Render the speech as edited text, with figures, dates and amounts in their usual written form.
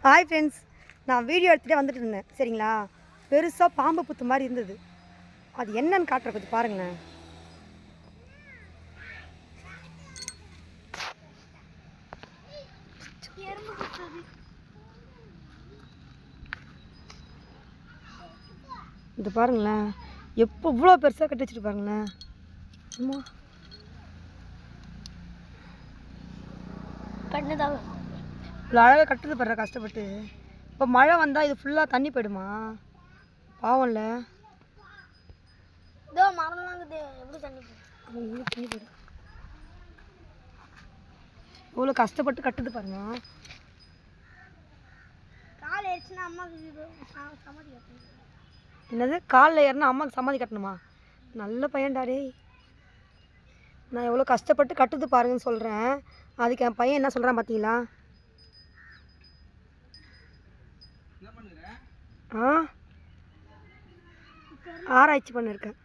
Hi friends, நான் video எடுத்துகிட்டே வந்துட்டு இருந்தேன். சரிங்களா, பெருசாக பாம்பு புத்து மாதிரி இருந்தது. அது என்னன்னு காட்டுற கொஞ்சம் பாருங்களேன். இது பாருங்களேன், எப்போ இவ்வளோ பெருசாக கட்டி வச்சுட்டு பாருங்களேன். அம்மா இவ்வளோ அழகாக கட்டுது பாடுற கஷ்டப்பட்டு. இப்போ மழை வந்தால் இது ஃபுல்லாக தண்ணி போயிடுமா? பாவம்ல. இவ்வளோ கஷ்டப்பட்டு கட்டுது பாருங்க. என்னது காலில் ஏறினா அம்மாவுக்கு சமாதி கட்டணுமா? நல்ல பையன்டாடே. நான் எவ்வளோ கஷ்டப்பட்டு கட்டுது பாருங்கன்னு சொல்கிறேன். அதுக்கு என் பையன் என்ன சொல்கிறான் பார்த்தீங்களா? ஆராய்ச்சி பண்ணியிருக்கேன்.